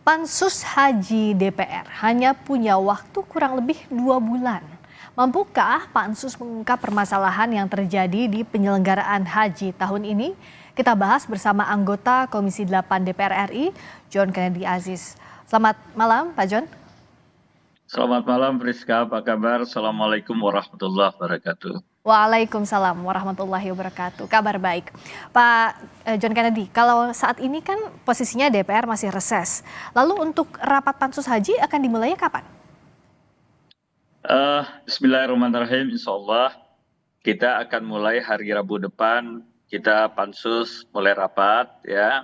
Pansus Haji DPR hanya punya waktu kurang lebih 2 bulan. Mampukah Pansus mengungkap permasalahan yang terjadi di penyelenggaraan haji tahun ini? Kita bahas bersama anggota Komisi 8 DPR RI, John Kennedy Aziz. Selamat malam, Pak John. Selamat malam Priska, apa kabar? Assalamualaikum warahmatullahi wabarakatuh. Waalaikumsalam warahmatullahi wabarakatuh. Kabar baik. Pak John Kennedy, kalau saat ini kan posisinya DPR masih reses. Lalu untuk rapat Pansus Haji akan dimulainya kapan? Bismillahirrahmanirrahim, insya Allah kita akan mulai hari Rabu depan, kita Pansus mulai rapat ya.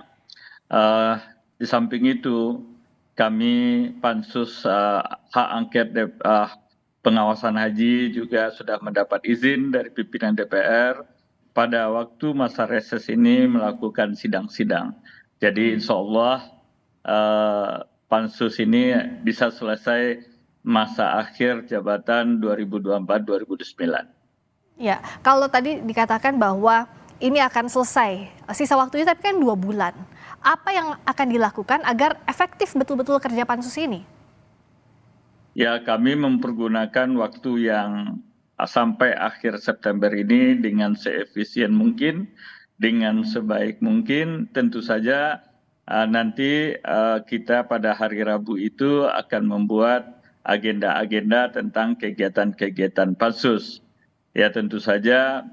Di samping itu kami Pansus hak angket pengawasan haji juga sudah mendapat izin dari pimpinan DPR pada waktu masa reses ini melakukan sidang-sidang. Jadi insya Allah Pansus ini bisa selesai masa akhir jabatan 2024-2029. Ya, kalau tadi dikatakan bahwa ini akan selesai, sisa waktunya tapi kan 2 bulan. Apa yang akan dilakukan agar efektif betul-betul kerja Pansus ini? Ya, kami mempergunakan waktu yang sampai akhir September ini dengan seefisien mungkin, dengan sebaik mungkin. Tentu saja nanti kita pada hari Rabu itu akan membuat agenda-agenda tentang kegiatan-kegiatan Pansus. Ya, tentu saja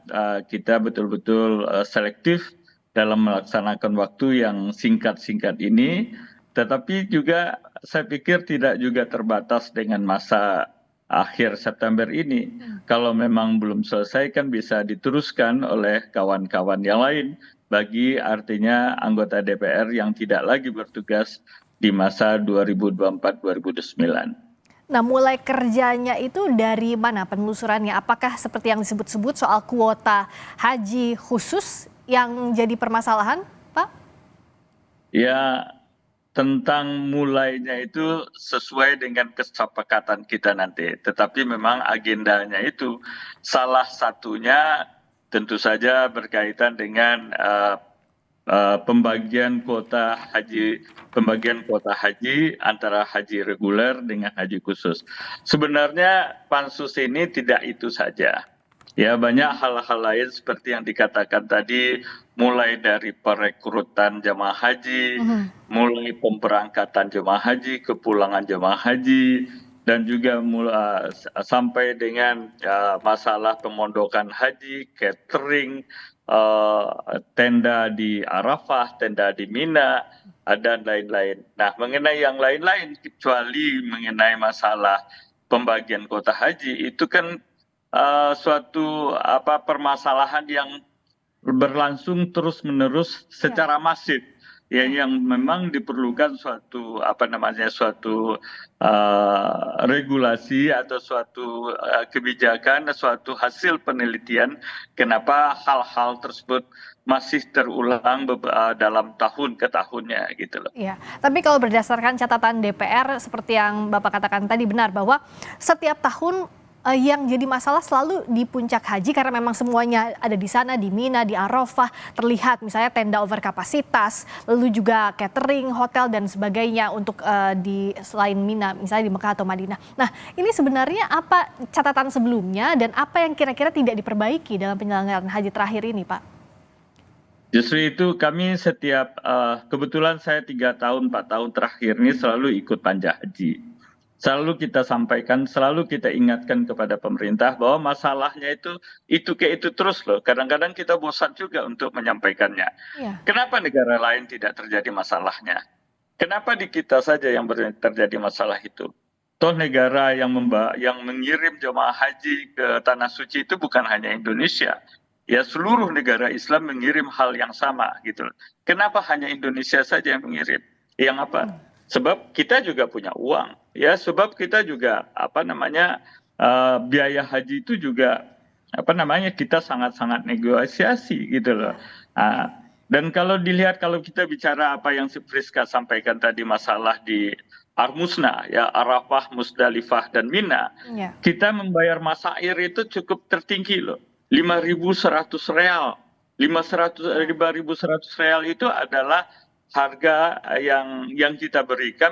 kita betul-betul selektif dalam melaksanakan waktu yang singkat-singkat ini, tetapi juga saya pikir tidak juga terbatas dengan masa akhir September ini. Kalau memang belum selesai kan bisa diteruskan oleh kawan-kawan yang lain, bagi artinya anggota DPR yang tidak lagi bertugas di masa 2024-2029. Nah, mulai kerjanya itu dari mana penelusurannya? Apakah seperti yang disebut-sebut soal kuota haji khusus yang jadi permasalahan, Pak? Ya, tentang mulainya itu sesuai dengan kesepakatan kita nanti. Tetapi memang agendanya itu salah satunya tentu saja berkaitan dengan pembagian kuota haji antara haji reguler dengan haji khusus. Sebenarnya Pansus ini tidak itu saja. Ya, banyak hal-hal lain seperti yang dikatakan tadi, mulai dari perekrutan jemaah haji, mulai pemberangkatan jemaah haji, kepulangan jemaah haji, dan juga sampai dengan masalah pemondokan haji, catering, tenda di Arafah, tenda di Mina, dan lain-lain. Nah, mengenai yang lain-lain, kecuali mengenai masalah pembagian kuota haji, itu kan suatu permasalahan yang berlangsung terus-menerus secara masif, ya, yang memang diperlukan suatu regulasi atau suatu kebijakan, suatu hasil penelitian kenapa hal-hal tersebut masih terulang dalam tahun ke tahunnya gitu loh. Iya, tapi kalau berdasarkan catatan DPR seperti yang Bapak katakan tadi benar bahwa setiap tahun yang jadi masalah selalu di puncak haji karena memang semuanya ada di sana, di Mina, di Arafah, terlihat misalnya tenda over kapasitas, lalu juga catering, hotel dan sebagainya untuk di selain Mina, misalnya di Mekah atau Madinah. Nah, ini sebenarnya apa catatan sebelumnya dan apa yang kira-kira tidak diperbaiki dalam penyelenggaraan haji terakhir ini, Pak? Justru itu kami setiap kebetulan saya 3 tahun 4 tahun terakhir ini selalu ikut panja haji. Selalu kita sampaikan, selalu kita ingatkan kepada pemerintah bahwa masalahnya itu kayak itu terus loh. Kadang-kadang kita bosan juga untuk menyampaikannya. Iya. Kenapa negara lain tidak terjadi masalahnya? Kenapa di kita saja yang terjadi masalah itu? Toh negara yang mengirim jemaah haji ke Tanah Suci itu bukan hanya Indonesia. Ya, seluruh negara Islam mengirim hal yang sama gitu loh. Kenapa hanya Indonesia saja yang mengirim? Yang apa? Sebab kita juga punya uang, ya. Sebab kita juga biaya haji itu juga kita sangat-sangat negosiasi gitu loh. Dan kalau dilihat, kalau kita bicara apa yang si Priska sampaikan tadi, masalah di Armusna, ya, Arafah, Musdalifah dan Mina, kita membayar masair itu cukup tertinggi loh, 5.100 real. 5.100 real itu adalah harga yang kita berikan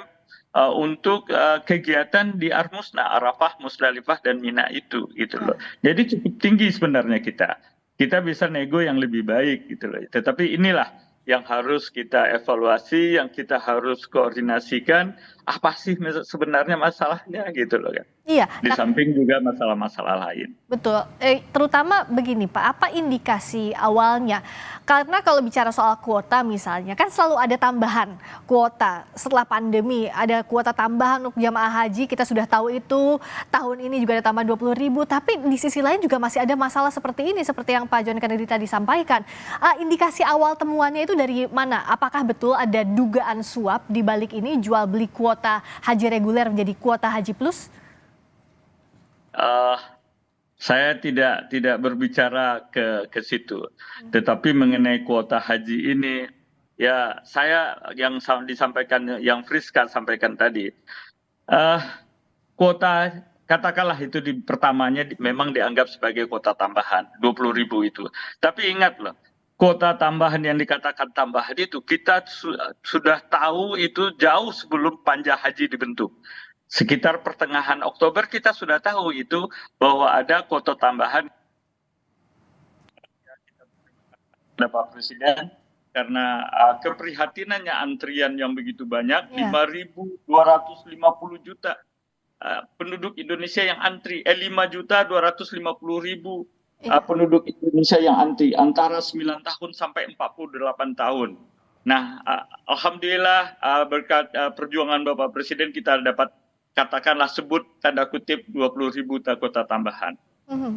untuk kegiatan di Armusna, Arafah, Musdalifah dan Mina itu gitu loh. Jadi cukup tinggi sebenarnya kita. Kita bisa nego yang lebih baik gitu loh. Tetapi inilah yang harus kita evaluasi, yang kita harus koordinasikan apa sih sebenarnya masalahnya gitu loh kan. Iya, Di samping juga masalah-masalah lain. betul. Terutama begini Pak, apa indikasi awalnya? Karena kalau bicara soal kuota misalnya, kan selalu ada tambahan kuota. Setelah pandemi ada kuota tambahan untuk jamaah haji, kita sudah tahu itu. Tahun ini juga ada tambah 20.000, tapi di sisi lain juga masih ada masalah seperti ini, seperti yang Pak John Kennedy tadi sampaikan. Indikasi awal temuannya itu dari mana? Apakah betul ada dugaan suap di balik ini, jual beli kuota haji reguler menjadi kuota haji plus? Saya tidak berbicara ke situ, tetapi mengenai kuota haji ini, ya saya yang disampaikan, yang Friska sampaikan tadi, kuota katakanlah itu di pertamanya memang dianggap sebagai kuota tambahan 20.000 itu. Tapi ingat loh, kuota tambahan yang dikatakan tambahan itu kita sudah tahu itu jauh sebelum panja haji dibentuk. Sekitar pertengahan Oktober kita sudah tahu itu bahwa ada kuota tambahan Pak Presiden karena keprihatinannya antrian yang begitu banyak, 5.250 juta penduduk Indonesia yang antri, 5.250.000 penduduk Indonesia yang antri antara 9 tahun sampai 48 tahun. Nah, alhamdulillah berkat perjuangan Bapak Presiden kita dapat katakanlah sebut tanda kutip 20.000 kuota tambahan.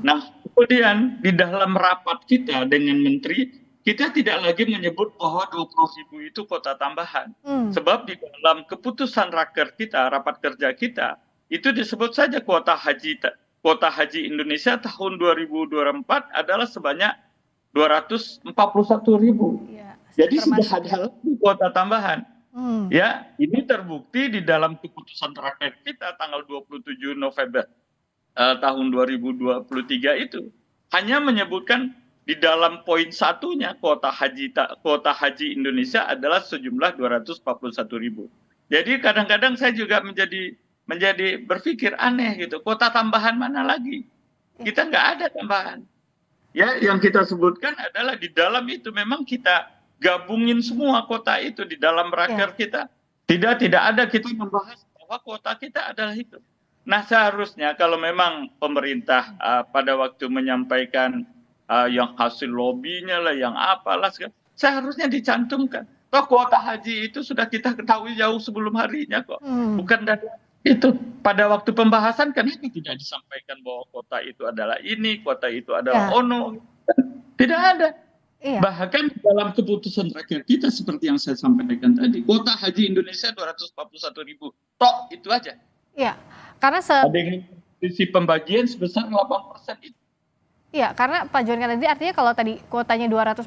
Nah, kemudian di dalam rapat kita dengan menteri, kita tidak lagi menyebut bahwa 20.000 itu kuota tambahan. Sebab di dalam keputusan raker kita, rapat kerja kita, itu disebut saja kuota haji Indonesia tahun 2024 adalah sebanyak 241.000. Jadi sudah ada lagi kuota tambahan. Ya, ini terbukti di dalam keputusan terakhir kita tanggal 27 November tahun 2023 itu hanya menyebutkan di dalam poin satunya kuota haji Indonesia adalah sejumlah 241.000. Jadi kadang-kadang saya juga menjadi berpikir aneh gitu, kuota tambahan mana lagi? Kita nggak ada tambahan. Ya, yang kita sebutkan adalah di dalam itu memang kita gabungin semua kota itu di dalam raker kita. Tidak ada kita membahas bahwa kota kita adalah itu. Nah, seharusnya kalau memang pemerintah pada waktu menyampaikan yang hasil lobbynya lah, yang apalah, seharusnya dicantumkan. Toh kuota haji itu sudah kita ketahui jauh sebelum harinya kok. Bukan dari itu pada waktu pembahasan kenapa tidak disampaikan bahwa kota itu adalah ini, kota itu adalah ono. Tidak ada. Bahkan dalam keputusan terakhir kita seperti yang saya sampaikan tadi, kuota haji Indonesia 241.000. Tok itu aja. Iya, karena dengan sisi pembagian sebesar 8% itu. Iya, karena Pak John Kennedy artinya kalau tadi kuotanya 241.000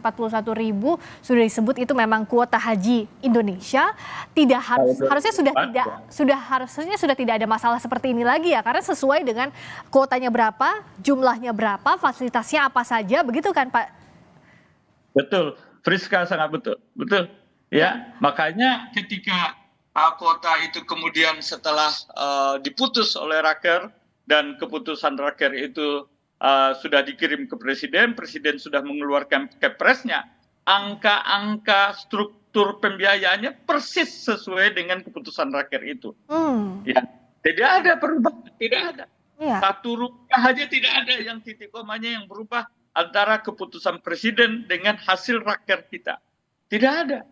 sudah disebut itu memang kuota haji Indonesia, tidak harusnya sudah tidak ada masalah seperti ini lagi ya, karena sesuai dengan kuotanya berapa, jumlahnya berapa, fasilitasnya apa saja, begitu kan Pak? Betul, Friska sangat betul. Ya, makanya ketika kuota itu kemudian setelah diputus oleh raker dan keputusan raker itu sudah dikirim ke presiden sudah mengeluarkan kepresnya, angka-angka struktur pembiayaannya persis sesuai dengan keputusan raker itu. Ya, tidak ada perubahan, tidak ada. Satu rupiah aja tidak ada yang titik komanya yang berubah antara keputusan presiden dengan hasil raker kita. Tidak ada.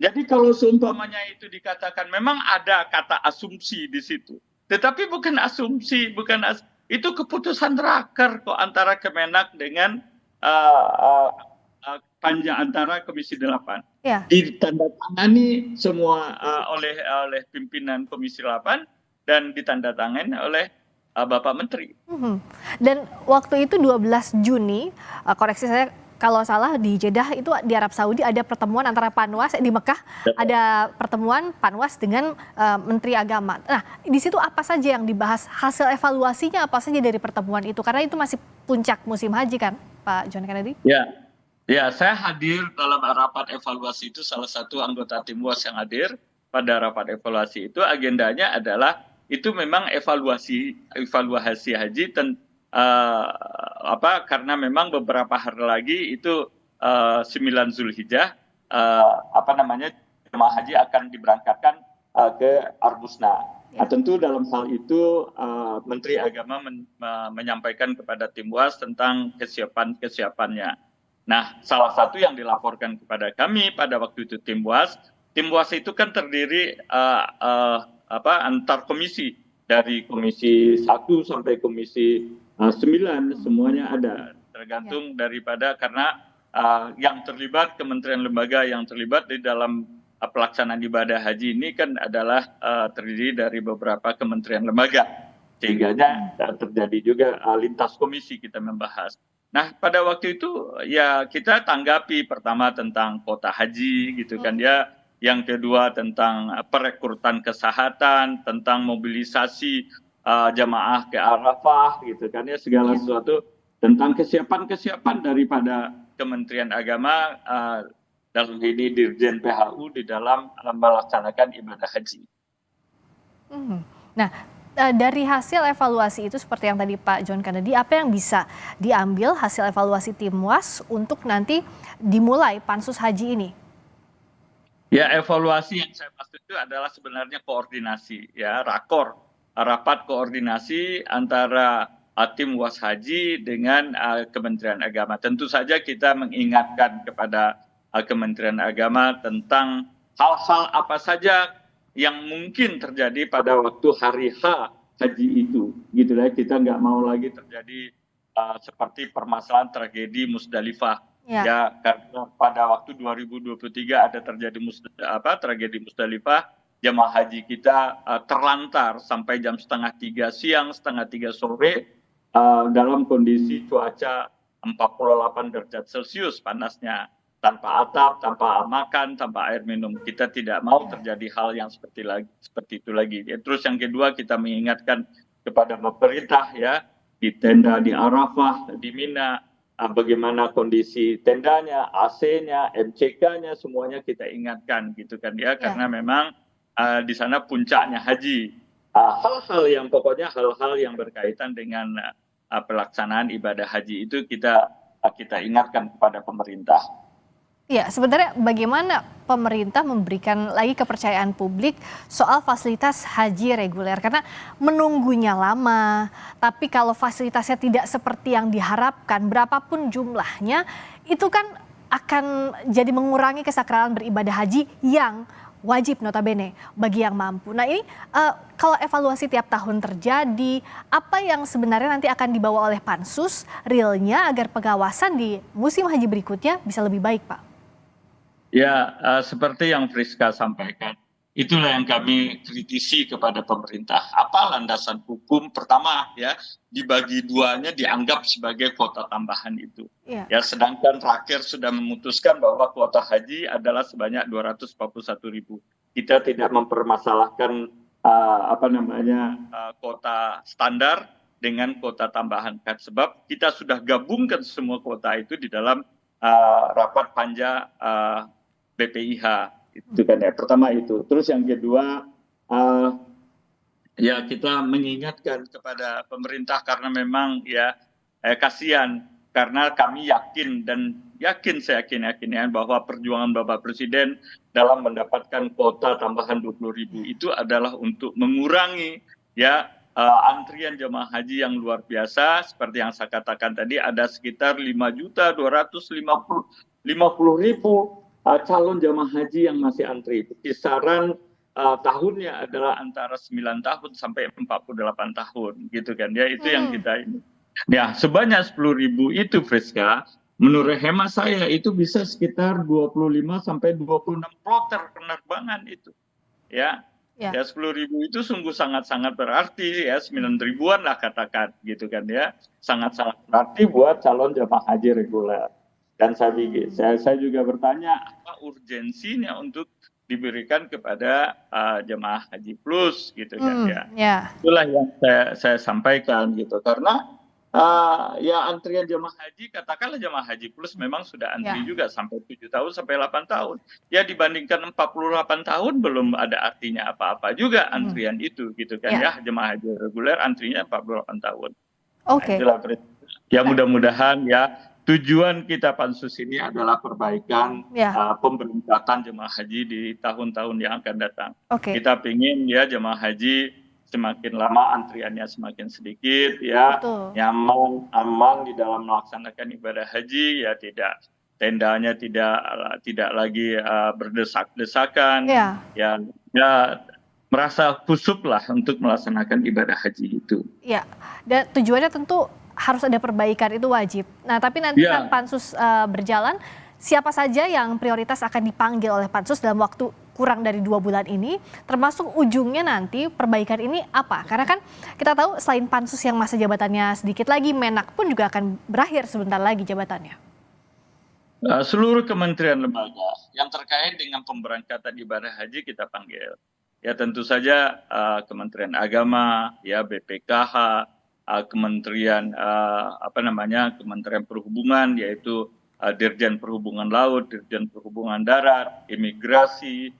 Jadi kalau seumpamanya itu dikatakan memang ada kata asumsi di situ. Tetapi bukan asumsi, itu keputusan raker kok antara Kemenak dengan panja antara Komisi 8. Ditandatangani semua oleh pimpinan Komisi 8 dan ditandatangani oleh Bapak Menteri. Dan waktu itu 12 Juni, koreksi saya kalau salah, di Jeddah itu di Arab Saudi ada pertemuan antara Panwas di Mekah, ada pertemuan Panwas dengan Menteri Agama. Nah, di situ apa saja yang dibahas? Hasil evaluasinya apa saja dari pertemuan itu? Karena itu masih puncak musim haji kan, Pak John Kennedy? Ya, Ya, saya hadir dalam rapat evaluasi itu, salah satu anggota tim WAS yang hadir pada rapat evaluasi itu. Agendanya adalah itu memang evaluasi evaluasi haji eh, karena memang beberapa hari lagi itu 9 Zulhijjah, apa namanya, jemaah haji akan diberangkatkan ke Arbusna. Nah, tentu dalam hal itu Menteri Agama menyampaikan kepada tim WAS tentang kesiapannya. Nah, salah satu yang dilaporkan kepada kami pada waktu itu tim WAS itu kan terdiri antar komisi, dari komisi 1 sampai komisi 9 semuanya ada, tergantung daripada, karena yang terlibat, kementerian lembaga yang terlibat di dalam pelaksanaan ibadah haji ini kan adalah terdiri dari beberapa kementerian lembaga, sehingga terjadi juga lintas komisi kita membahas. Nah, pada waktu itu ya kita tanggapi pertama tentang kuota haji gitu kan ya, yang kedua tentang perekrutan kesehatan, tentang mobilisasi jamaah ke Arafah gitu kan ya, segala sesuatu tentang kesiapan daripada Kementerian Agama dalam ini Dirjen PHU di dalam melaksanakan ibadah haji. Nah, dari hasil evaluasi itu seperti yang tadi Pak John Kennedy, apa yang bisa diambil hasil evaluasi tim WAS untuk nanti dimulai pansus haji ini? Ya, evaluasi yang saya maksud itu adalah sebenarnya koordinasi, ya, rapat koordinasi antara tim WAS Haji dengan Kementerian Agama. Tentu saja kita mengingatkan kepada Kementerian Agama tentang hal-hal apa saja yang mungkin terjadi pada waktu hari H haji itu, gitu ya. Kita nggak mau lagi terjadi seperti permasalahan tragedi Musdalifah. Ya, karena pada waktu 2023 ada terjadi tragedi Musdalifah, jemaah haji kita terlantar sampai jam 2:30 siang, 2:30 sore dalam kondisi cuaca 48 derajat Celcius panasnya, tanpa atap, tanpa makan, tanpa air minum. Kita tidak mau terjadi hal yang seperti itu lagi. Terus yang kedua, kita mengingatkan kepada pemerintah ya, di tenda di Arafah, di Mina, bagaimana kondisi tendanya, AC-nya, MCK-nya, semuanya kita ingatkan gitu kan ya, karena memang di sana puncaknya haji. Hal-hal yang pokoknya hal-hal yang berkaitan dengan pelaksanaan ibadah haji itu kita ingatkan kepada pemerintah. Ya, sebenarnya bagaimana pemerintah memberikan lagi kepercayaan publik soal fasilitas haji reguler? Karena menunggunya lama, tapi kalau fasilitasnya tidak seperti yang diharapkan, berapapun jumlahnya, itu kan akan jadi mengurangi kesakralan beribadah haji yang wajib notabene bagi yang mampu. Nah ini kalau evaluasi tiap tahun terjadi, apa yang sebenarnya nanti akan dibawa oleh pansus realnya agar pengawasan di musim haji berikutnya bisa lebih baik, Pak? Ya, seperti yang Friska sampaikan, itulah yang kami kritisi kepada pemerintah. Apa landasan hukum pertama ya, dibagi duanya dianggap sebagai kuota tambahan itu. Ya, sedangkan terakhir sudah memutuskan bahwa kuota haji adalah sebanyak 241.000. Kita tidak mempermasalahkan kuota standar dengan kuota tambahan, kan sebab kita sudah gabungkan semua kuota itu di dalam rapat panja BPIH itu kan ya. Pertama itu. Terus yang kedua, ya kita mengingatkan kepada pemerintah karena memang ya kasihan, karena kami yakin saya yakin bahwa perjuangan Bapak Presiden dalam mendapatkan kuota tambahan 20.000 itu adalah untuk mengurangi ya antrian jemaah haji yang luar biasa. Seperti yang saya katakan tadi, ada sekitar 5.250.000 calon jemaah haji yang masih antri. Kisaran tahunnya adalah antara 9 tahun sampai 48 tahun gitu kan ya. Itu yang kita ini. Ya, sebanyak 10.000 itu Friska, menurut hemat saya itu bisa sekitar 25 sampai 26 kloter penerbangan itu. Ya. Ya 10.000 itu sungguh sangat-sangat berarti ya, 9 ribuan lah katakan gitu kan ya. Sangat-sangat berarti buat calon jemaah haji reguler. Dan saya juga bertanya apa urgensinya untuk diberikan kepada jemaah haji plus gitu kan ya. Itulah yang saya sampaikan gitu, karena Ya antrian jemaah haji, katakanlah jemaah haji plus memang sudah antri Ya, juga sampai 7 tahun sampai 8 tahun. Ya dibandingkan 48 tahun belum ada artinya apa-apa juga mhm, antrian itu gitu kan ya, ya. Jemaah haji reguler antrinya 48 tahun. Nah, oke, itulah ya baik, mudah-mudahan ya tujuan kita pansus ini adalah perbaikan ya, pemberangkatan jemaah haji di tahun-tahun yang akan datang. oke, Kita ingin ya jemaah haji semakin lama antriannya semakin sedikit ya, betul, nyaman, aman di dalam melaksanakan ibadah haji ya, tidak tendanya tidak lagi berdesak-desakan ya. ya, merasa khusyuk lah untuk melaksanakan ibadah haji itu. Ya, dan tujuannya tentu harus ada perbaikan itu wajib. Nah, tapi nanti saat Ya, pansus berjalan, siapa saja yang prioritas akan dipanggil oleh pansus dalam waktu kurang dari 2 bulan ini, termasuk ujungnya nanti perbaikan ini apa? Karena kan kita tahu selain pansus yang masa jabatannya sedikit lagi, Menak pun juga akan berakhir sebentar lagi jabatannya. seluruh kementerian lembaga yang terkait dengan pemberangkatan ibadah haji kita panggil. Ya tentu saja Kementerian Agama, ya BPKH, Kementerian Kementerian Perhubungan yaitu Dirjen Perhubungan Laut, Dirjen Perhubungan Darat, Imigrasi.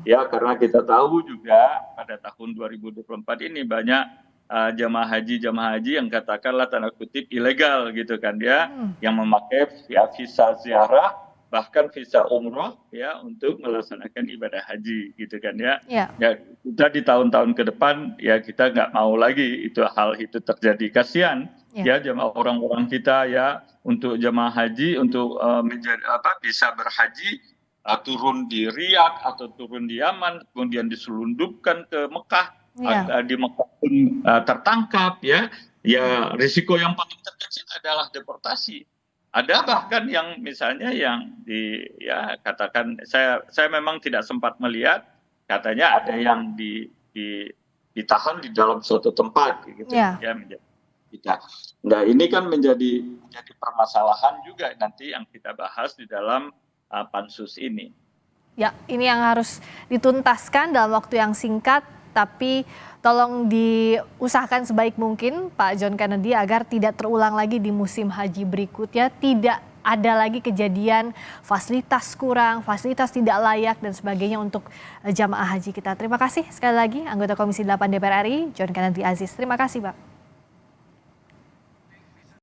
Ya karena kita tahu juga pada tahun 2024 ini banyak jamaah haji yang katakanlah tanda kutip ilegal gitu kan ya, Hmm, yang memakai ya visa ziarah bahkan visa umroh ya untuk melaksanakan ibadah haji gitu kan ya. ya, Ya kita di tahun-tahun ke depan ya kita nggak mau lagi hal itu terjadi, kasihan ya, ya jamaah orang-orang kita ya, untuk jamaah haji untuk bisa berhaji turun di Riyadh atau turun di Yaman kemudian diselundupkan ke Mekah, ya, di Mekah pun tertangkap ya, ya risiko yang paling terkecil adalah deportasi. Ada bahkan yang misalnya yang ya katakan saya memang tidak sempat melihat, katanya ada yang ditahan di dalam suatu tempat gitu ya. ya, menjadi kita. Nah ini kan menjadi permasalahan juga nanti yang kita bahas di dalam pansus ini. Ya, ini yang harus dituntaskan dalam waktu yang singkat, tapi tolong diusahakan sebaik mungkin Pak John Kennedy agar tidak terulang lagi di musim haji berikutnya, tidak ada lagi kejadian fasilitas kurang, fasilitas tidak layak dan sebagainya untuk jamaah haji kita. Terima kasih sekali lagi anggota Komisi 8 DPR RI, John Kennedy Aziz. Terima kasih, Pak.